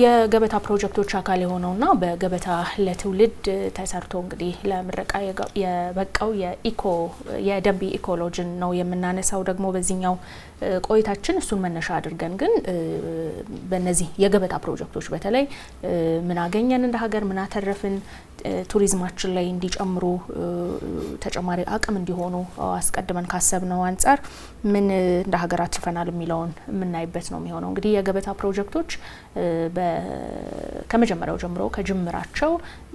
የገበታ ፕሮጀክቶች አካል የሆነውና በገበታ ለትውልድ ተሰርቶ እንግዲህ ለምረቃ የበቃው የደንቢ ኢኮሎጂን ነው የምናነሳው ደግሞ በዚህኛው ቆይታችን እሱን መነሻ አድርገን ግን በእነዚህ የገበታ ፕሮጀክቶች በተለይ ምን አገኘን እንደ ሀገር ምን አተረፍን ቱሪዝማችን ላይ እንዲጨምሩ ተጨማሪ አቅም እንዲሆኑ አስቀድመን ካሰብነው አንፃር ምን እንደ ሀገር አትርፈናል የሚለውን የምናይበት ነው የሚሆነው። እንግዲህ የገበታ ፕሮጀክቶች ከመጀመሪያው ጀምሮ ከጅምራቸው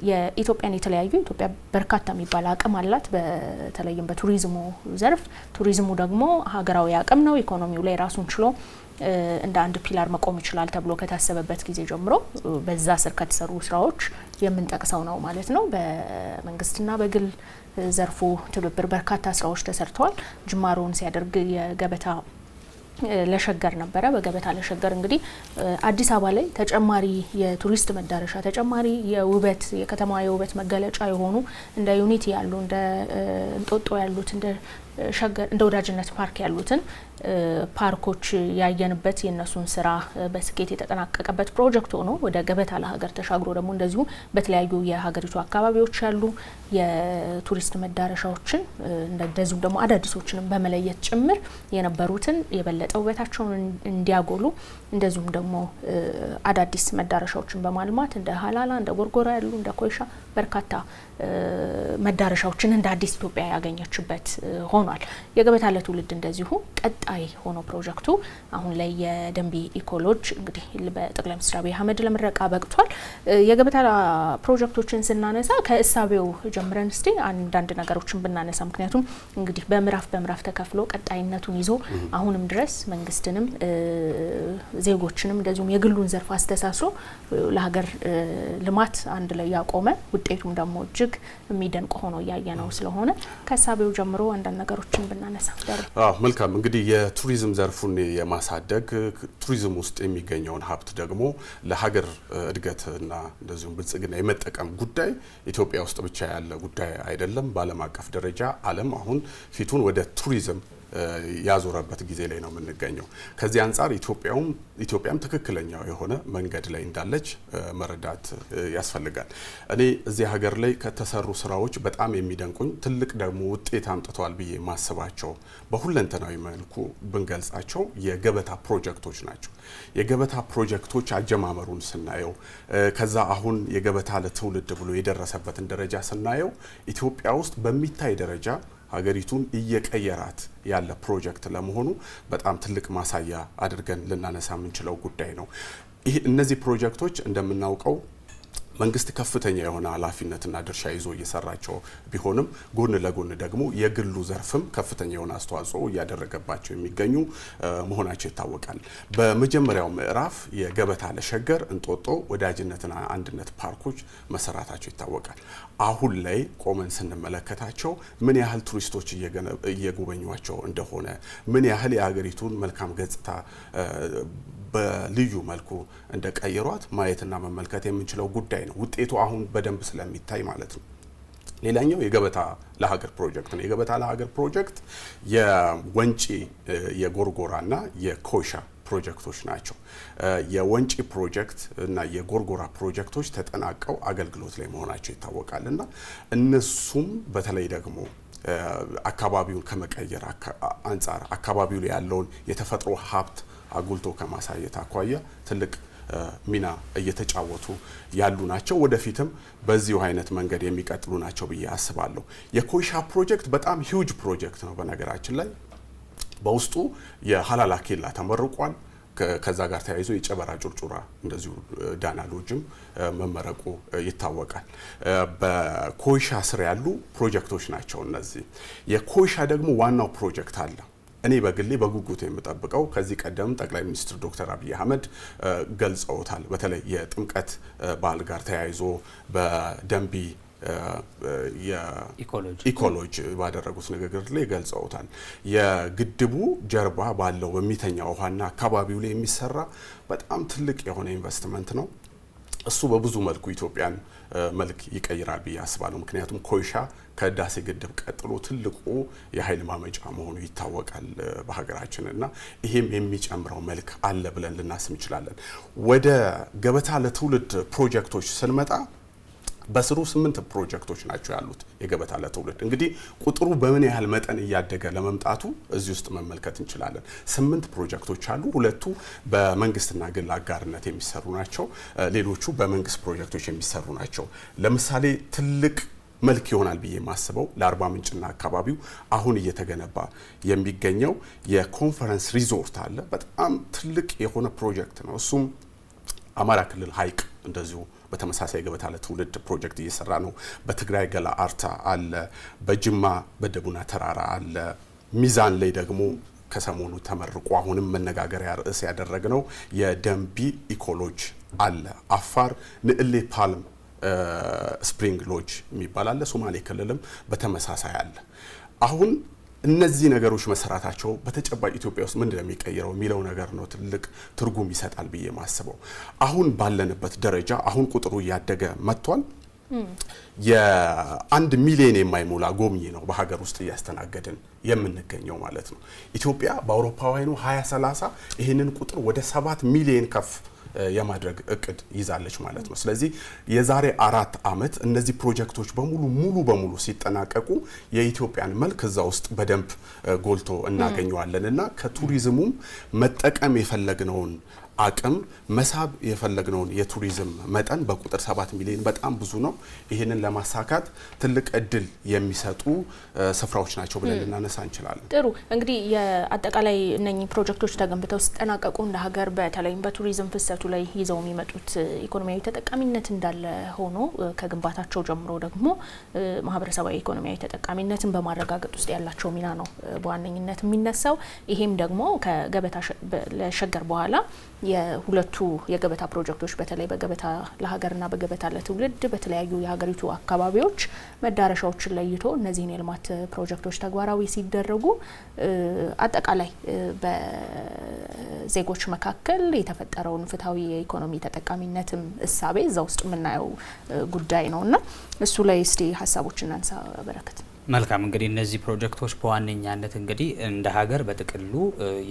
የኢትዮጵያን የተለያዩ ኢትዮጵያ በርካታ የሚባል አቅም አላት በተለይም በቱሪዝሙ ዘርፍ። ቱሪዝሙ ደግሞ ሀገራዊ አቅም ነው። ኢኮኖሚው ላይ ራሱን ችሎ እንደ አንድ ፒላር መቆም ይችላል ተብሎ ከታሰበበት ጊዜ ጀምሮ በዛ ስር ከተሰሩ ስራዎች የምንጠቅሰው ነው ማለት ነው። በመንግስትና በግል ዘርፉ ትብብር በርካታ ስራዎች ተሰርተዋል። ጅማሮውን ሲያደርግ የገበታ ለሸገር ነበረ። በገበታ ለሸገር እንግዲህ አዲስ አበባ ላይ ተጨማሪ የቱሪስት መዳረሻ ተጨማሪ የውበት የከተማዋ የውበት መገለጫ የሆኑ እንደ ዩኒቲ ያሉ እንደ እንጦጦ ያሉት እንደ ሸገር እንደ ወዳጅነት ፓርክ ያሉትን ፓርኮች ያየንበት የነሱን ስራ በስኬት የተጠናቀቀበት ፕሮጀክት ሆኖ ወደ ገበታ ለሀገር ተሻግሮ ደግሞ እንደዚሁ በተለያዩ የሀገሪቱ አካባቢዎች ያሉ የቱሪስት መዳረሻዎችን እንደዚሁ ደግሞ አዳዲሶችንም በመለየት ጭምር የነበሩትን የበለጠ ውበታቸውን እንዲያጎሉ እንደዚሁም ደግሞ አዳዲስ መዳረሻዎችን በማልማት እንደ ሀላላ እንደ ጎርጎራ ያሉ እንደ ኮይሻ በርካታ መዳረሻዎችን እንደ አዲስ ኢትዮጵያ ያገኘችበት ሆኗል። የገበታ ለትውልድ እንደዚሁ ቀጣይ ሆኖ ፕሮጀክቱ አሁን ላይ የደንቢ ኢኮሎጂ እንግዲህ በጠቅላይ ሚኒስትር አብይ አህመድ ለምረቃ በቅቷል። የገበታ ፕሮጀክቶችን ስናነሳ ከእሳቤው ጀምረን እስቲ አንዳንድ ነገሮችን ብናነሳ ምክንያቱም እንግዲህ በምዕራፍ ተከፍሎ ቀጣይነቱን ይዞ አሁንም ድረስ መንግስትንም ዜጎችንም እንደዚሁም የግሉን ዘርፍ አስተሳስሮ ለሀገር ልማት አንድ ላይ ያቆመ ውጤቱም ደግሞ እጅግ የሚደንቅ ሆኖ ያየነው ስለሆነ ከእሳቤው ጀምሮ አንዳንድ ነገሮችን ብናነሳ መልካም። እንግዲህ የቱሪዝም ዘርፉን የማሳደግ ቱሪዝም ውስጥ የሚገኘውን ሀብት ደግሞ ለሀገር እድገትና እንደዚሁም ብልጽግና የመጠቀም ጉዳይ ኢትዮጵያ ውስጥ ብቻ ያለ ጉዳይ አይደለም። በዓለም አቀፍ ደረጃ ዓለም አሁን ፊቱን ወደ ቱሪዝም ያዞረበት ጊዜ ላይ ነው የምንገኘው። ከዚህ አንፃር ኢትዮጵያም ትክክለኛው የሆነ መንገድ ላይ እንዳለች መረዳት ያስፈልጋል። እኔ እዚህ ሀገር ላይ ከተሰሩ ስራዎች በጣም የሚደንቁኝ ትልቅ ደግሞ ውጤት አምጥተዋል ብዬ ማስባቸው በሁለንተናዊ መልኩ ብንገልጻቸው የገበታ ፕሮጀክቶች ናቸው። የገበታ ፕሮጀክቶች አጀማመሩን ስናየው ከዛ አሁን የገበታ ለትውልድ ብሎ የደረሰበትን ደረጃ ስናየው ኢትዮጵያ ውስጥ በሚታይ ደረጃ ሀገሪቱን እየቀየራት ያለ ፕሮጀክት ለመሆኑ በጣም ትልቅ ማሳያ አድርገን ልናነሳ የምንችለው ጉዳይ ነው። እነዚህ ፕሮጀክቶች እንደምናውቀው መንግስት ከፍተኛ የሆነ ኃላፊነትና ድርሻ ይዞ እየሰራቸው ቢሆንም ጎን ለጎን ደግሞ የግሉ ዘርፍም ከፍተኛ የሆነ አስተዋጽኦ እያደረገባቸው የሚገኙ መሆናቸው ይታወቃል። በመጀመሪያው ምዕራፍ የገበታ ለሸገር እንጦጦ ወዳጅነትና አንድነት ፓርኮች መሰራታቸው ይታወቃል። አሁን ላይ ቆመን ስንመለከታቸው ምን ያህል ቱሪስቶች እየጎበኟቸው እንደሆነ ምን ያህል የሀገሪቱን መልካም ገጽታ በልዩ መልኩ እንደቀየሯት ማየትና መመልከት የምንችለው ጉዳይ ነው። ውጤቱ አሁን በደንብ ስለሚታይ ማለት ነው። ሌላኛው የገበታ ለሀገር ፕሮጀክት ነው። የገበታ ለሀገር ፕሮጀክት የወንጪ የጎርጎራና የኮይሻ ፕሮጀክቶች ናቸው። የወንጪ ፕሮጀክት እና የጎርጎራ ፕሮጀክቶች ተጠናቀው አገልግሎት ላይ መሆናቸው ይታወቃልና እነሱም በተለይ ደግሞ አካባቢውን ከመቀየር አንጻር አካባቢው ላይ ያለውን የተፈጥሮ ሀብት አጉልቶ ከማሳየት አኳያ ትልቅ ሚና እየተጫወቱ ያሉ ናቸው። ወደፊትም በዚሁ አይነት መንገድ የሚቀጥሉ ናቸው ብዬ አስባለሁ። የኮይሻ ፕሮጀክት በጣም ሂውጅ ፕሮጀክት ነው። በነገራችን ላይ በውስጡ የሀላላ ኬላ ተመርቋል። ከዛ ጋር ተያይዞ የጨበራ ጩርጩራ እንደዚሁ ዳና ሎጅም መመረቁ ይታወቃል። በኮይሻ ስር ያሉ ፕሮጀክቶች ናቸው እነዚህ። የኮይሻ ደግሞ ዋናው ፕሮጀክት አለ። እኔ በግሌ በጉጉት የምጠብቀው ከዚህ ቀደም ጠቅላይ ሚኒስትር ዶክተር አብይ አህመድ ገልጸውታል። በተለይ የጥምቀት በዓል ጋር ተያይዞ በደንቢ የኢኮሎጂ ባደረጉት ንግግር ላይ ገልጸውታል። የግድቡ ጀርባ ባለው በሚተኛ ውሃና አካባቢው ላይ የሚሰራ በጣም ትልቅ የሆነ ኢንቨስትመንት ነው። እሱ በብዙ መልኩ ኢትዮጵያን መልክ ይቀይራል ብዬ አስባለሁ። ምክንያቱም ኮይሻ ከህዳሴ ግድብ ቀጥሎ ትልቁ የኃይል ማመንጫ መሆኑ ይታወቃል በሀገራችን እና ይሄም የሚጨምረው መልክ አለ ብለን ልናስብ እንችላለን። ወደ ገበታ ለትውልድ ፕሮጀክቶች ስንመጣ በስሩ 8 ፕሮጀክቶች ናቸው ያሉት የገበታ ለትውልድ። እንግዲህ ቁጥሩ በምን ያህል መጠን እያደገ ለመምጣቱ እዚህ ውስጥ መመልከት እንችላለን። 8 ፕሮጀክቶች አሉ። 2ቱ በመንግስትና ግል አጋርነት የሚሰሩ ናቸው። ሌሎቹ በመንግስት ፕሮጀክቶች የሚሰሩ ናቸው። ለምሳሌ ትልቅ መልክ ይሆናል ብዬ የማስበው ለአርባ ምንጭና አካባቢው አሁን እየተገነባ የሚገኘው የኮንፈረንስ ሪዞርት አለ። በጣም ትልቅ የሆነ ፕሮጀክት ነው። እሱም አማራ ክልል ሀይቅ እንደዚሁ በተመሳሳይ ገበታ ለትውልድ ፕሮጀክት እየሰራ ነው። በትግራይ ገላ አርታ አለ። በጅማ በደቡና ተራራ አለ። ሚዛን ላይ ደግሞ ከሰሞኑ ተመርቆ አሁንም መነጋገሪያ ርዕስ ያደረግነው የደንቢ ኢኮሎጅ አለ። አፋር ንዕሌ ፓልም ስፕሪንግ ሎጅ የሚባል አለ። ሶማሌ ክልልም በተመሳሳይ አለ። አሁን እነዚህ ነገሮች መሰራታቸው በተጨባጭ ኢትዮጵያ ውስጥ ምንድነው የሚቀየረው የሚለው ነገር ነው ትልቅ ትርጉም ይሰጣል ብዬ ማስበው። አሁን ባለንበት ደረጃ አሁን ቁጥሩ እያደገ መጥቷል። የ1 ሚሊዮን የማይሞላ ጎብኚ ነው በሀገር ውስጥ እያስተናገድን የምንገኘው ማለት ነው። ኢትዮጵያ በአውሮፓውያኑ 2030 ይህንን ቁጥር ወደ 7 ሚሊዮን ከፍ የማድረግ እቅድ ይዛለች ማለት ነው። ስለዚህ የዛሬ 4 ዓመት እነዚህ ፕሮጀክቶች ሙሉ በሙሉ ሲጠናቀቁ የኢትዮጵያን መልክ እዛ ውስጥ በደንብ ጎልቶ እናገኘዋለን እና ከቱሪዝሙም መጠቀም የፈለግነውን አቅም መሳብ የፈለግነውን የቱሪዝም መጠን በቁጥር 7 ሚሊዮን በጣም ብዙ ነው። ይሄንን ለማሳካት ትልቅ እድል የሚሰጡ ስፍራዎች ናቸው ብለን ልናነሳ እንችላለን። ጥሩ እንግዲህ የአጠቃላይ እነኚህ ፕሮጀክቶች ተገንብተው ሲጠናቀቁ እንደ ሀገር በተለይም በቱሪዝም ፍሰቱ ላይ ይዘው የሚመጡት ኢኮኖሚያዊ ተጠቃሚነት እንዳለ ሆኖ ከግንባታቸው ጀምሮ ደግሞ ማህበረሰባዊ ኢኮኖሚያዊ ተጠቃሚነትን በማረጋገጥ ውስጥ ያላቸው ሚና ነው በዋነኝነት የሚነሳው። ይሄም ደግሞ ከገበታ ለሸገር በኋላ የሁለቱ የገበታ ፕሮጀክቶች በተለይ በገበታ ለሀገርና በገበታ ለትውልድ በተለያዩ የሀገሪቱ አካባቢዎች መዳረሻዎችን ለይቶ እነዚህን የልማት ፕሮጀክቶች ተግባራዊ ሲደረጉ አጠቃላይ በዜጎች መካከል የተፈጠረውን ፍትሃዊ የኢኮኖሚ ተጠቃሚነትም እሳቤ እዛ ውስጥ የምናየው ጉዳይ ነውና እሱ ላይ እስቲ ሀሳቦችን እናንሳ። በረከት መልካም እንግዲህ እነዚህ ፕሮጀክቶች በዋነኛነት እንግዲህ እንደ ሀገር በጥቅሉ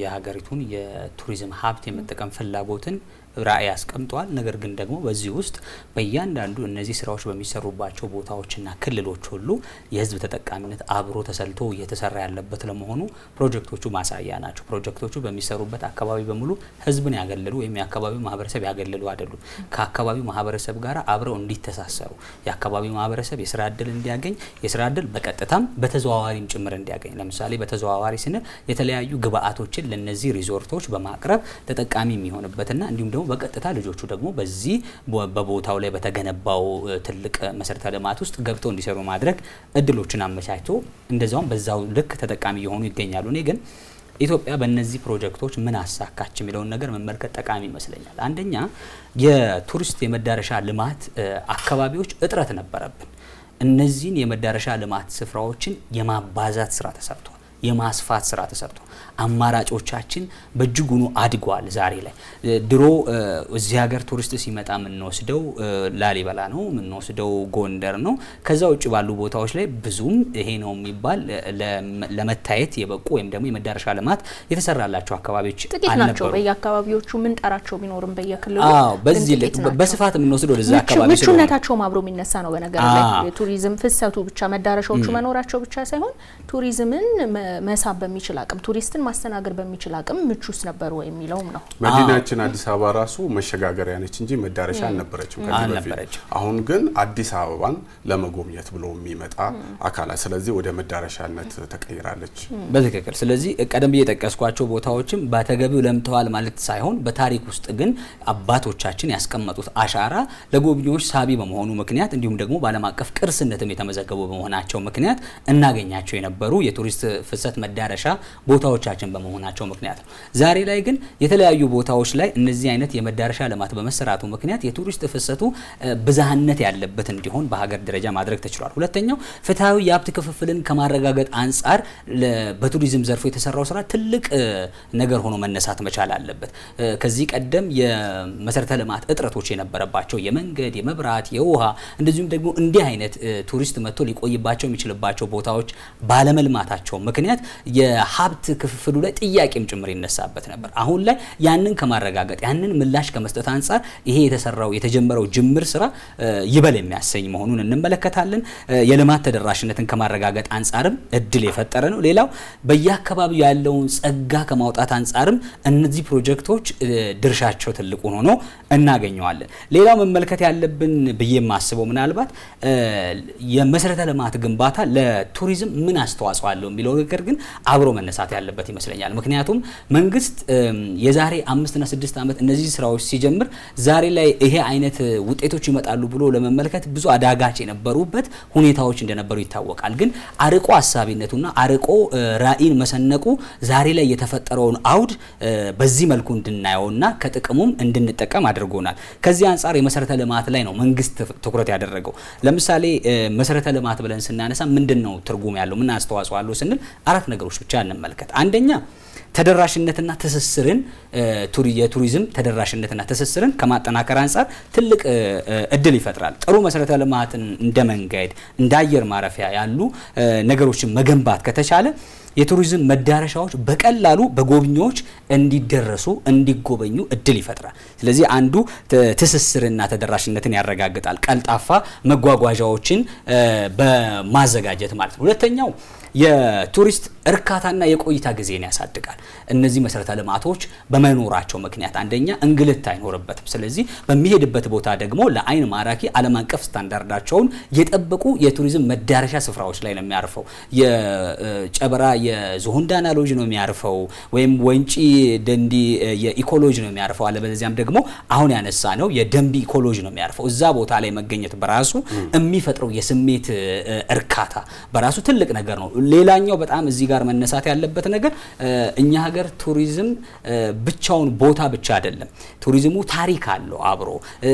የሀገሪቱን የቱሪዝም ሀብት የመጠቀም ፍላጎትን ራዕይ አስቀምጧል። ነገር ግን ደግሞ በዚህ ውስጥ በእያንዳንዱ እነዚህ ስራዎች በሚሰሩባቸው ቦታዎችና ክልሎች ሁሉ የህዝብ ተጠቃሚነት አብሮ ተሰልቶ እየተሰራ ያለበት ለመሆኑ ፕሮጀክቶቹ ማሳያ ናቸው። ፕሮጀክቶቹ በሚሰሩበት አካባቢ በሙሉ ህዝብን ያገለሉ ወይም የአካባቢው ማህበረሰብ ያገለሉ አይደሉም። ከአካባቢው ማህበረሰብ ጋር አብረው እንዲተሳሰሩ የአካባቢው ማህበረሰብ የስራ እድል እንዲያገኝ የስራ እድል በቀጥታም በተዘዋዋሪም ጭምር እንዲያገኝ ለምሳሌ በተዘዋዋሪ ስንል የተለያዩ ግብአቶችን ለነዚህ ሪዞርቶች በማቅረብ ተጠቃሚ የሚሆንበትና እንዲሁም ደግሞ በቀጥታ ልጆቹ ደግሞ በዚህ በቦታው ላይ በተገነባው ትልቅ መሰረተ ልማት ውስጥ ገብተው እንዲሰሩ ማድረግ እድሎችን አመቻችቶ እንደዛውም በዛው ልክ ተጠቃሚ የሆኑ ይገኛሉ። እኔ ግን ኢትዮጵያ በእነዚህ ፕሮጀክቶች ምን አሳካች የሚለውን ነገር መመልከት ጠቃሚ ይመስለኛል። አንደኛ የቱሪስት የመዳረሻ ልማት አካባቢዎች እጥረት ነበረብን። እነዚህን የመዳረሻ ልማት ስፍራዎችን የማባዛት ስራ ተሰርቷል። የማስፋት ስራ ተሰርቷል። አማራጮቻችን በእጅጉኑ አድጓል። ዛሬ ላይ ድሮ እዚህ ሀገር ቱሪስት ሲመጣ የምንወስደው ላሊበላ ነው፣ የምንወስደው ጎንደር ነው። ከዛ ውጭ ባሉ ቦታዎች ላይ ብዙም ይሄ ነው የሚባል ለመታየት የበቁ ወይም ደግሞ የመዳረሻ ልማት የተሰራላቸው አካባቢዎች ጥቂት ናቸው። በየአካባቢዎቹ ምን ጠራቸው ቢኖርም በየክልሉ በዚህ በስፋት የምንወስደው ወደዛ አካባቢ ስለሆነ ምቹነታቸው አብሮ የሚነሳ ነው። በነገር ላይ የቱሪዝም ፍሰቱ ብቻ መዳረሻዎቹ መኖራቸው ብቻ ሳይሆን ቱሪዝምን መሳብ በሚችል አቅም ቱሪስትን ማስተናገድ በሚችል አቅም ምቹስ ነበሩ የሚለውም ነው። መዲናችን አዲስ አበባ ራሱ መሸጋገሪያ ነች እንጂ መዳረሻ አልነበረችም ከዚህ በፊት። አሁን ግን አዲስ አበባን ለመጎብኘት ብሎ የሚመጣ አካላት ስለዚህ ወደ መዳረሻነት ተቀይራለች። በትክክል። ስለዚህ ቀደም ብዬ የጠቀስኳቸው ቦታዎችም በተገቢው ለምተዋል ማለት ሳይሆን በታሪክ ውስጥ ግን አባቶቻችን ያስቀመጡት አሻራ ለጎብኚዎች ሳቢ በመሆኑ ምክንያት እንዲሁም ደግሞ በዓለም አቀፍ ቅርስነትም የተመዘገቡ በመሆናቸው ምክንያት እናገኛቸው የነበሩ የቱሪስት ፍሰት ፍሰት መዳረሻ ቦታዎቻችን በመሆናቸው ምክንያት ነው። ዛሬ ላይ ግን የተለያዩ ቦታዎች ላይ እነዚህ አይነት የመዳረሻ ልማት በመሰራቱ ምክንያት የቱሪስት ፍሰቱ ብዝሃነት ያለበት እንዲሆን በሀገር ደረጃ ማድረግ ተችሏል። ሁለተኛው ፍትሃዊ የሀብት ክፍፍልን ከማረጋገጥ አንጻር በቱሪዝም ዘርፉ የተሰራው ስራ ትልቅ ነገር ሆኖ መነሳት መቻል አለበት። ከዚህ ቀደም የመሰረተ ልማት እጥረቶች የነበረባቸው የመንገድ፣ የመብራት፣ የውሃ እንደዚሁም ደግሞ እንዲህ አይነት ቱሪስት መጥቶ ሊቆይባቸው የሚችልባቸው ቦታዎች ባለመልማታቸው ምክንያት የሀብት ክፍፍሉ ላይ ጥያቄም ጭምር ይነሳበት ነበር። አሁን ላይ ያንን ከማረጋገጥ ያንን ምላሽ ከመስጠት አንጻር ይሄ የተጀመረው ጅምር ስራ ይበል የሚያሰኝ መሆኑን እንመለከታለን። የልማት ተደራሽነትን ከማረጋገጥ አንጻርም እድል የፈጠረ ነው። ሌላው በየአካባቢው ያለውን ጸጋ ከማውጣት አንጻርም እነዚህ ፕሮጀክቶች ድርሻቸው ትልቁ ሆኖ እናገኘዋለን። ሌላው መመልከት ያለብን ብዬ የማስበው ምናልባት የመሰረተ ልማት ግንባታ ለቱሪዝም ምን አስተዋጽኦ አለው የሚለው ነገር ግን አብሮ መነሳት ያለበት ይመስለኛል። ምክንያቱም መንግስት የዛሬ 5 እና 6 ዓመት እነዚህ ስራዎች ሲጀምር ዛሬ ላይ ይሄ አይነት ውጤቶች ይመጣሉ ብሎ ለመመልከት ብዙ አዳጋች የነበሩበት ሁኔታዎች እንደነበሩ ይታወቃል። ግን አርቆ አሳቢነቱና አርቆ ራዕይን መሰነቁ ዛሬ ላይ የተፈጠረውን አውድ በዚህ መልኩ እንድናየውና ከጥቅሙም እንድንጠቀም አድርጎናል። ከዚህ አንጻር የመሰረተ ልማት ላይ ነው መንግስት ትኩረት ያደረገው። ለምሳሌ መሰረተ ልማት ብለን ስናነሳ ምንድነው ትርጉም ያለው ምን አስተዋጽኦ አለው ስንል 4 ነገሮች ብቻ እንመልከት። አንደኛ ተደራሽነትና ትስስርን የቱሪዝም ተደራሽነትና ትስስርን ከማጠናከር አንጻር ትልቅ እድል ይፈጥራል። ጥሩ መሰረተ ልማትን እንደ መንገድ፣ እንደ አየር ማረፊያ ያሉ ነገሮችን መገንባት ከተቻለ የቱሪዝም መዳረሻዎች በቀላሉ በጎብኚዎች እንዲደረሱ እንዲጎበኙ እድል ይፈጥራል። ስለዚህ አንዱ ትስስርና ተደራሽነትን ያረጋግጣል፣ ቀልጣፋ መጓጓዣዎችን በማዘጋጀት ማለት ነው። ሁለተኛው የቱሪስት እርካታና የቆይታ ጊዜን ያሳድጋል። እነዚህ መሰረተ ልማቶች በመኖራቸው ምክንያት አንደኛ እንግልት አይኖርበትም። ስለዚህ በሚሄድበት ቦታ ደግሞ ለአይን ማራኪ ዓለም አቀፍ ስታንዳርዳቸውን የጠበቁ የቱሪዝም መዳረሻ ስፍራዎች ላይ ነው የሚያርፈው። የጨበራ የዝሆን ዳና ሎጅ ነው የሚያርፈው፣ ወይም ወንጪ ደንዲ የኢኮሎጂ ነው የሚያርፈው። አለበለዚያም ደግሞ አሁን ያነሳ ነው የደንቢ ኢኮሎጂ ነው የሚያርፈው። እዛ ቦታ ላይ መገኘት በራሱ የሚፈጥረው የስሜት እርካታ በራሱ ትልቅ ነገር ነው። ሌላኛው በጣም እዚህ ጋር መነሳት ያለበት ነገር እኛ ሀገር ቱሪዝም ብቻውን ቦታ ብቻ አይደለም። ቱሪዝሙ ታሪክ አለው አብሮ፣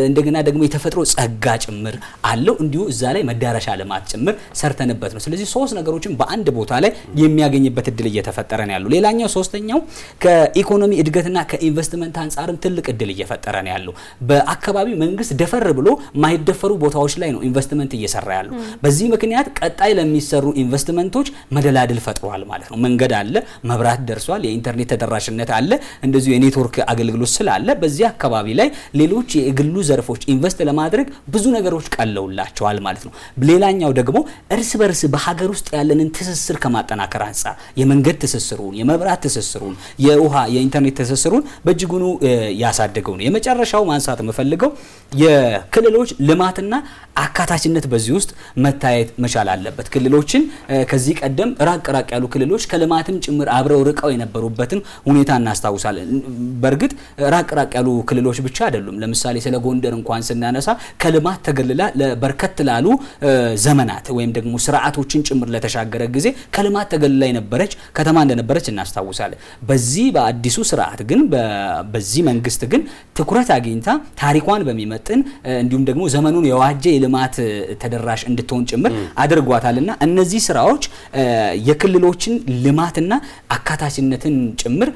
እንደገና ደግሞ የተፈጥሮ ጸጋ ጭምር አለው። እንዲሁ እዛ ላይ መዳረሻ ልማት ጭምር ሰርተንበት ነው። ስለዚህ 3 ነገሮችን በአንድ ቦታ ላይ የሚያገኝበት እድል እየተፈጠረ ነው ያለው። ሌላኛው ሶስተኛው ከኢኮኖሚ እድገትና ከኢንቨስትመንት አንጻርም ትልቅ እድል እየፈጠረ ነው ያለው። በአካባቢው መንግስት ደፈር ብሎ ማይደፈሩ ቦታዎች ላይ ነው ኢንቨስትመንት እየሰራ ያለው። በዚህ ምክንያት ቀጣይ ለሚሰሩ ኢንቨስትመንቶች መደላድል ፈጥሯል ማለት ነው። መንገድ አለ፣ መብራት ደርሷል፣ የኢንተርኔት ተደራሽነት አለ፣ እንደዚሁ የኔትወርክ አገልግሎት ስላለ በዚህ አካባቢ ላይ ሌሎች የግሉ ዘርፎች ኢንቨስት ለማድረግ ብዙ ነገሮች ቀለውላቸዋል ማለት ነው። ሌላኛው ደግሞ እርስ በርስ በሀገር ውስጥ ያለንን ትስስር ከማጠናከር አንጻር የመንገድ ትስስሩን፣ የመብራት ትስስሩን፣ የውሃ የኢንተርኔት ትስስሩን በእጅጉኑ ያሳደገው ነው። የመጨረሻው ማንሳት የምፈልገው የክልሎች ልማትና አካታችነት በዚህ ውስጥ መታየት መቻል አለበት። ክልሎችን ከዚህ ቀደም ራቅ ያሉ ክልሎች ከልማትም ጭምር አብረው ርቀው የነበሩበትን ሁኔታ እናስታውሳለን። በእርግጥ ራቅ ያሉ ክልሎች ብቻ አይደሉም። ለምሳሌ ስለ ጎንደር እንኳን ስናነሳ ከልማት ተገልላ ለበርከት ላሉ ዘመናት ወይም ደግሞ ስርዓቶችን ጭምር ለተሻገረ ጊዜ ከልማት ተገልላ የነበረች ከተማ እንደነበረች እናስታውሳለን። በዚህ በአዲሱ ስርዓት ግን በዚህ መንግስት ግን ትኩረት አግኝታ ታሪኳን በሚመጥን እንዲሁም ደግሞ ዘመኑን የዋጀ የልማት ተደራሽ እንድትሆን ጭምር አድርጓታልና እነዚህ ስራዎች የክልሎችን ልማትና አካታችነትን ጭምር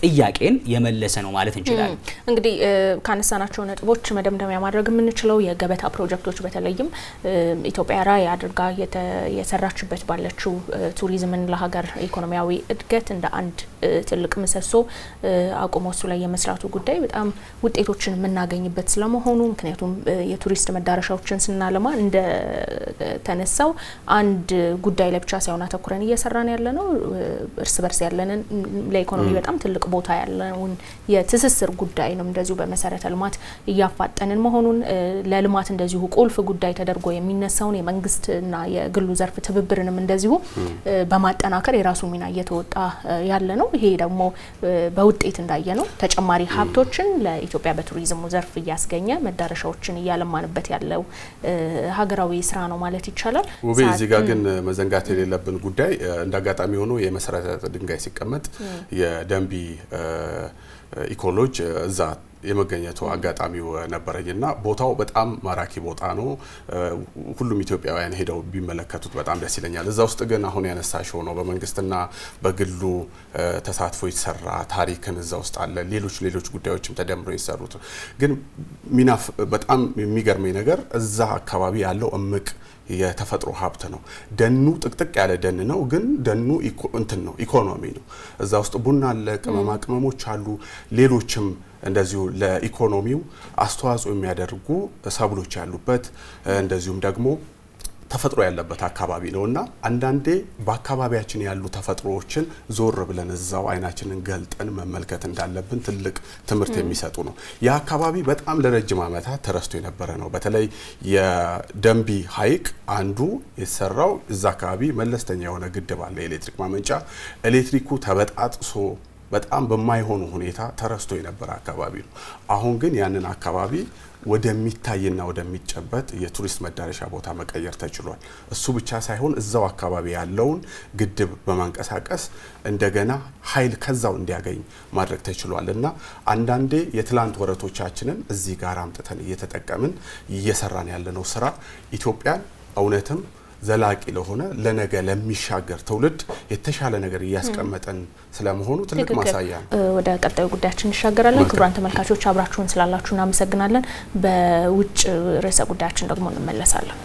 ጥያቄን የመለሰ ነው ማለት እንችላለን። እንግዲህ ካነሳናቸው ነጥቦች መደምደሚያ ማድረግ የምንችለው የገበታ ፕሮጀክቶች በተለይም ኢትዮጵያ ራዕይ አድርጋ የሰራችበት ባለችው ቱሪዝምን ለሀገር ኢኮኖሚያዊ እድገት እንደ አንድ ትልቅ ምሰሶ አቁሞ እሱ ላይ የመስራቱ ጉዳይ በጣም ውጤቶችን የምናገኝበት ስለመሆኑ ምክንያቱም የቱሪስት መዳረሻዎችን ስናለማ እንደ ተነሳው አንድ ጉዳይ ላይ ብቻ ሳይሆን አተኩረን እየሰራን ያለነው እርስ በርስ ያለንን ለኢኮኖሚ በጣም ትልቅ ቦታ ያለውን የትስስር ጉዳይ ነው። እንደዚሁ በመሰረተ ልማት እያፋጠንን መሆኑን ለልማት እንደዚሁ ቁልፍ ጉዳይ ተደርጎ የሚነሳውን የመንግስትና የግሉ ዘርፍ ትብብርንም እንደዚሁ በማጠናከር ለማጠናከር የራሱ ሚና እየተወጣ ያለ ነው። ይሄ ደግሞ በውጤት እንዳየ ነው ተጨማሪ ሀብቶችን ለኢትዮጵያ በቱሪዝሙ ዘርፍ እያስገኘ መዳረሻዎችን እያለማንበት ያለው ሀገራዊ ስራ ነው ማለት ይቻላል። ውቤ እዚህ ጋር ግን መዘንጋት የሌለብን ጉዳይ እንዳጋጣሚ ሆኖ የመሰረተ ድንጋይ ሲቀመጥ የደንቢ ኢኮሎጅ እዛ የመገኘቱ አጋጣሚው ነበረኝና ቦታው በጣም ማራኪ ቦታ ነው። ሁሉም ኢትዮጵያውያን ሄደው ቢመለከቱት በጣም ደስ ይለኛል። እዛ ውስጥ ግን አሁን ያነሳሽው ነው በመንግስትና በግሉ ተሳትፎ የተሰራ ታሪክን እዛ ውስጥ አለ። ሌሎች ጉዳዮችም ተደምሮ የተሰሩት ግን ሚናፍ በጣም የሚገርመኝ ነገር እዛ አካባቢ ያለው እምቅ የተፈጥሮ ሀብት ነው። ደኑ ጥቅጥቅ ያለ ደን ነው፣ ግን ደኑ ነው ኢኮኖሚ ነው። እዛ ውስጥ ቡና አለ፣ ቅመማ ቅመሞች አሉ፣ ሌሎችም እንደዚሁ ለኢኮኖሚው አስተዋጽኦ የሚያደርጉ ሰብሎች ያሉበት እንደዚሁም ደግሞ ተፈጥሮ ያለበት አካባቢ ነውና አንዳንዴ በአካባቢያችን ያሉ ተፈጥሮዎችን ዞር ብለን እዛው አይናችንን ገልጠን መመልከት እንዳለብን ትልቅ ትምህርት የሚሰጡ ነው። ያ አካባቢ በጣም ለረጅም ዓመታት ተረስቶ የነበረ ነው። በተለይ የደንቢ ሐይቅ አንዱ የተሰራው እዛ አካባቢ መለስተኛ የሆነ ግድብ አለ፣ ኤሌክትሪክ ማመንጫ። ኤሌክትሪኩ ተበጣጥሶ በጣም በማይሆኑ ሁኔታ ተረስቶ የነበረ አካባቢ ነው። አሁን ግን ያንን አካባቢ ወደሚታይና ወደሚጨበጥ የቱሪስት መዳረሻ ቦታ መቀየር ተችሏል። እሱ ብቻ ሳይሆን እዛው አካባቢ ያለውን ግድብ በማንቀሳቀስ እንደገና ኃይል ከዛው እንዲያገኝ ማድረግ ተችሏል እና አንዳንዴ የትላንት ወረቶቻችንን እዚህ ጋር አምጥተን እየተጠቀምን እየሰራን ያለነው ስራ ኢትዮጵያን እውነትም ዘላቂ ለሆነ ለነገ ለሚሻገር ትውልድ የተሻለ ነገር እያስቀመጠን ስለመሆኑ ትልቅ ማሳያ ነው። ወደ ቀጣዩ ጉዳያችን እንሻገራለን። ክቡራን ተመልካቾች አብራችሁን ስላላችሁ እናመሰግናለን። በውጭ ርዕሰ ጉዳያችን ደግሞ እንመለሳለን።